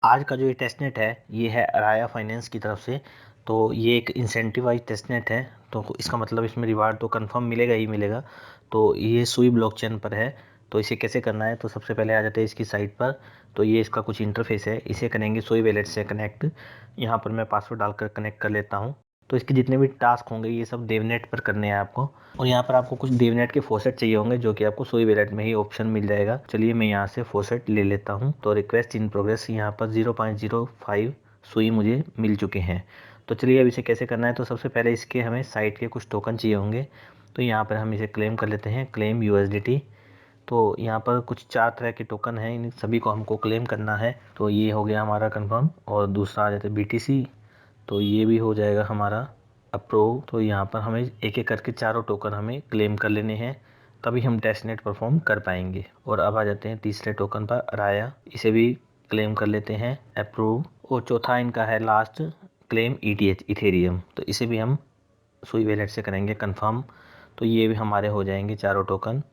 आज का जो ये टेस्टनेट है ये है अराया फाइनेंस की तरफ से। तो ये एक इंसेंटिवाइज टेस्टनेट है, तो इसका मतलब इसमें रिवार्ड तो कंफर्म मिलेगा ही मिलेगा। तो ये सुई ब्लॉकचेन पर है। तो इसे कैसे करना है, तो सबसे पहले आ जाते हैं इसकी साइट पर। तो ये इसका कुछ इंटरफेस है, इसे करेंगे सुई वैलेट से कनेक्ट। यहाँ पर मैं पासवर्ड डालकर कनेक्ट कर लेता हूँ। तो इसके जितने भी टास्क होंगे ये सब देवनेट पर करने हैं आपको। और यहाँ पर आपको कुछ देवनेट के फॉसेट चाहिए होंगे जो कि आपको सोई वैलेट में ही ऑप्शन मिल जाएगा। चलिए मैं यहाँ से फॉसेट ले लेता हूँ। तो रिक्वेस्ट इन प्रोग्रेस यहाँ पर 0.05 सुई मुझे मिल चुके हैं। तो चलिए अब इसे कैसे करना है। तो सबसे पहले इसके हमें साइट के कुछ टोकन चाहिए होंगे। तो यहाँ पर हम इसे क्लेम कर लेते हैं, क्लेम USDT। तो यहाँ पर कुछ 4 तरह के टोकन हैं, इन सभी को हमको क्लेम करना है। तो ये हो गया हमारा कंफर्म। और दूसरा आ जाता है BTC, तो ये भी हो जाएगा हमारा अप्रूव। तो यहाँ पर हमें एक एक करके चारों टोकन हमें क्लेम कर लेने हैं, तभी हम टेस्टनेट परफॉर्म कर पाएंगे। और अब आ जाते हैं तीसरे टोकन पर अराया, इसे भी क्लेम कर लेते हैं, अप्रूव। और चौथा इनका है लास्ट, क्लेम ETH इथेरियम। तो इसे भी हम सुई वैलेट से करेंगे कंफर्म। तो ये भी हमारे हो जाएंगे चारों टोकन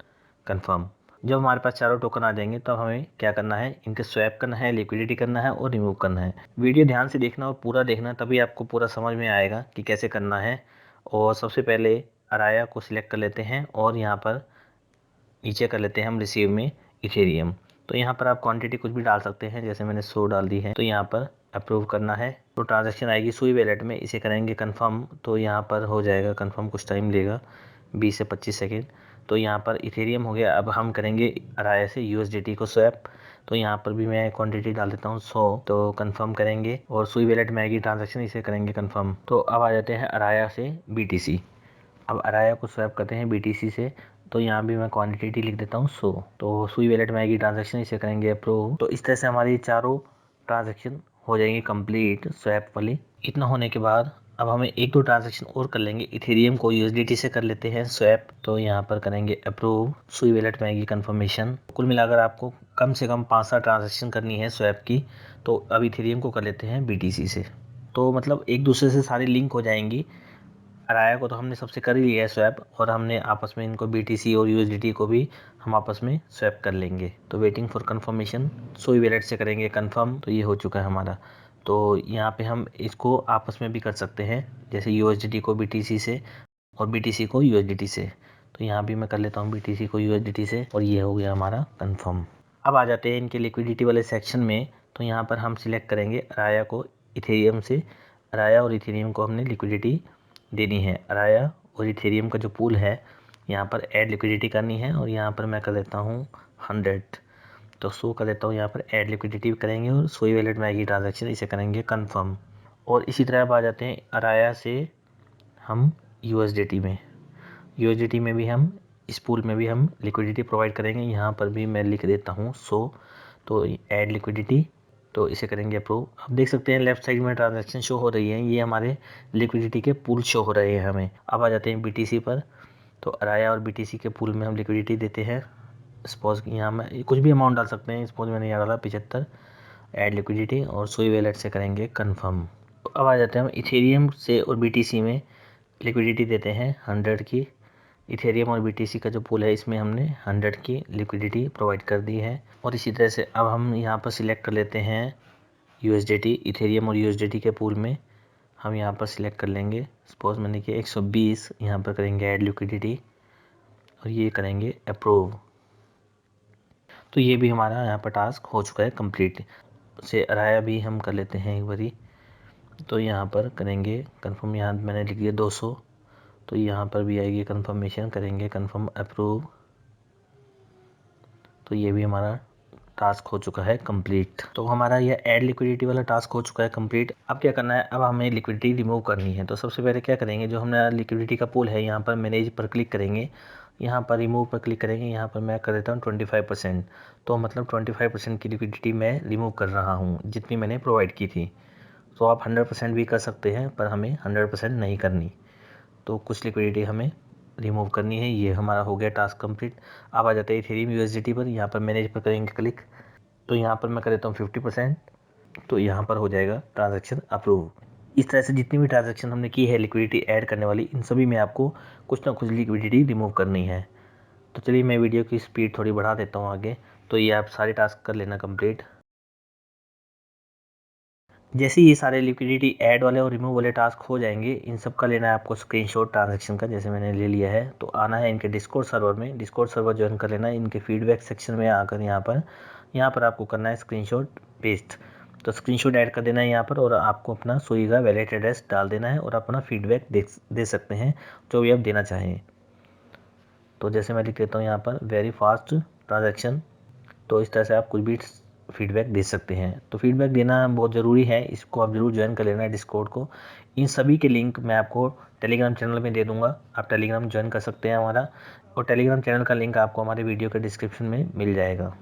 कंफर्म। जब हमारे पास चारों टोकन आ जाएंगे तब हमें क्या करना है, इनके स्वैप करना है, लिक्विडिटी करना है और रिमूव करना है। वीडियो ध्यान से देखना और पूरा देखना, तभी आपको पूरा समझ में आएगा कि कैसे करना है। और सबसे पहले अराया को सिलेक्ट कर लेते हैं और यहाँ पर नीचे कर लेते हैं हम रिसीव में इथेरियम। तो यहाँ पर आप क्वांटिटी कुछ भी डाल सकते हैं, जैसे मैंने 100 डाल दी है। तो यहाँ पर अप्रूव करना है। तो ट्रांजैक्शन आएगी सुई वैलेट में, इसे करेंगे कंफर्म। तो यहाँ पर हो जाएगा कंफर्म, कुछ टाइम लेगा, 20 से 25 सेकेंड। तो यहाँ पर इथेरियम हो गया। अब हम करेंगे अराया से USDT को स्वैप। तो यहाँ पर भी मैं क्वांटिटी डाल देता हूँ 100। तो कंफर्म करेंगे और सुई वैलेट में आएगी ट्रांजैक्शन, इसे करेंगे कंफर्म। तो अब आ जाते हैं अराया से BTC। अब अराया को स्वैप करते हैं BTC से। तो यहाँ भी मैं क्वांटिटी लिख देता हूँ 100। तो सुई वैलेट में आएगी ट्रांजैक्शन, इसे करेंगे अप्रूव। तो इस तरह से हमारी चारों ट्रांजैक्शन हो जाएंगी कंप्लीट स्वैप वाली। इतना होने के बाद अब हमें एक दो ट्रांजैक्शन और कर लेंगे। इथेरियम को USDT से कर लेते हैं स्वैप। तो यहाँ पर करेंगे अप्रूव, सुई वैलेट में आएगी कंफर्मेशन। कुल मिलाकर आपको कम से कम 5-7 ट्रांजैक्शन करनी है स्वैप की। तो अब इथेरियम को कर लेते हैं BTC से। तो मतलब एक दूसरे से सारी लिंक हो जाएंगी। अराया को तो हमने सबसे कर ही लिया है स्वैप, और हमने आपस में इनको BTC और USDT को भी हम आपस में स्वैप कर लेंगे। तो वेटिंग फॉर कंफर्मेशन, सोई वैलेट से करेंगे कंफर्म। तो ये हो चुका है हमारा। तो यहाँ पे हम इसको आपस में भी कर सकते हैं, जैसे USDT को BTC से और BTC को USDT से। तो यहाँ भी मैं कर लेता हूँ BTC को USDT से, और ये हो गया हमारा कंफर्म। अब आ जाते हैं इनके लिक्विडिटी वाले सेक्शन में। तो यहाँ पर हम सिलेक्ट करेंगे अराया को इथेरियम से। अराया और इथेरियम को हमने लिक्विडिटी देनी है। अराया और इथेरियम का जो पूल है, यहाँ पर ऐड लिक्विडिटी करनी है। और यहाँ पर मैं कर देता हूँ 100। तो 100 कर देता हूँ, यहाँ पर ऐड लिक्विडिटी करेंगे और सोई वैलेट में आएगी ट्रांजैक्शन, इसे करेंगे कंफर्म। और इसी तरह अब आ जाते हैं अराया से हम USDT में भी हम इस पूल में भी हम लिक्विडिटी प्रोवाइड करेंगे। यहाँ पर भी मैं लिख देता हूँ 100। तो ऐड लिक्विडिटी, तो इसे करेंगे अप्रूव। आप देख सकते हैं लेफ्ट साइड में ट्रांजैक्शन शो हो रही है, ये हमारे लिक्विडिटी के पूल शो हो रहे हैं हमें। अब आ जाते हैं BTC पर। तो अराया और BTC के पूल में हम लिक्विडिटी देते हैं। सपोज यहाँ में कुछ भी अमाउंट डाल सकते हैं, सपोज मैंने यहाँ डाला 75। ऐड लिक्विडिटी और सोई वैलेट से करेंगे कंफर्म। तो अब आ जाते हैं हम इथेरियम से और BTC में लिक्विडिटी देते हैं 100 की। इथेरियम और BTC का जो पूल है इसमें हमने 100 की लिक्विडिटी प्रोवाइड कर दी है। और इसी तरह से अब हम यहाँ पर सिलेक्ट कर लेते हैं USDT। इथेरियम और USDT के पूल में हम यहाँ पर सिलेक्ट कर लेंगे, सपोज मैंने कि 120। यहाँ पर करेंगे ऐड लिक्विडिटी और ये करेंगे अप्रूव। तो ये भी हमारा यहाँ पर टास्क हो चुका है कंप्लीट। से अराया भी हम कर लेते हैं एक बारी। तो यहाँ पर करेंगे कंफर्म, यहाँ मैंने लिख दिया 200। तो यहाँ पर भी आएगी कंफर्मेशन, करेंगे कंफर्म अप्रूव। तो ये भी हमारा टास्क हो चुका है कंप्लीट। तो हमारा ये ऐड लिक्विडिटी वाला टास्क हो चुका है कंप्लीट। अब क्या करना है, अब हमें लिक्विडिटी रिमूव करनी है। तो सबसे पहले क्या करेंगे, जो हमारा लिक्विडिटी का पूल है यहाँ पर मैनेज पर क्लिक करेंगे, यहाँ पर रिमूव पर क्लिक करेंगे। यहाँ पर मैं कर देता हूँ 25%। तो मतलब 25% की लिक्विडिटी मैं रिमूव कर रहा हूँ, जितनी मैंने प्रोवाइड की थी। तो आप 100% भी कर सकते हैं, पर हमें 100% नहीं करनी। तो कुछ लिक्विडिटी हमें रिमूव करनी है। ये हमारा हो गया टास्क कंप्लीट। अब आ जाते हैं इथेरियम USDT पर। यहाँ पर मैनेज पर करेंगे क्लिक। तो यहाँ पर मैं कर देता हूँ 50%। तो यहाँ पर हो जाएगा ट्रांजैक्शन अप्रूव। इस तरह से जितनी भी ट्रांजैक्शन हमने की है लिक्विडिटी ऐड करने वाली, इन सभी में आपको कुछ ना कुछ लिक्विडिटी रिमूव करनी है। तो चलिए मैं वीडियो की स्पीड थोड़ी बढ़ा देता हूँ आगे। तो ये आप सारे टास्क कर लेना कंप्लीट। जैसे ये सारे लिक्विडिटी ऐड वाले और रिमूव वाले टास्क हो जाएंगे, इन सब का लेना है आपको स्क्रीनशॉट ट्रांजैक्शन का, जैसे मैंने ले लिया है। तो आना है इनके डिस्कॉर्ड सर्वर में, डिस्कॉर्ड सर्वर ज्वाइन कर लेना है। इनके फीडबैक सेक्शन में आकर यहाँ पर आपको करना है स्क्रीनशॉट पेस्ट। तो स्क्रीनशॉट ऐड कर देना है यहाँ पर, और आपको अपना सुई का वैलेट एड्रेस डाल देना है और अपना फीडबैक दे सकते हैं जो भी आप देना चाहें। तो जैसे मैं लिख देता हूँ यहाँ पर वेरी फास्ट ट्रांजैक्शन। तो इस तरह से आप कुछ भी फीडबैक दे सकते हैं। तो फीडबैक देना बहुत ज़रूरी है, इसको आप ज़रूर ज्वाइन कर लेना है डिस्कॉर्ड को। इन सभी के लिंक मैं आपको टेलीग्राम चैनल में दे दूंगा, आप टेलीग्राम ज्वाइन कर सकते हैं हमारा, और टेलीग्राम चैनल का लिंक आपको हमारे वीडियो के डिस्क्रिप्शन में मिल जाएगा।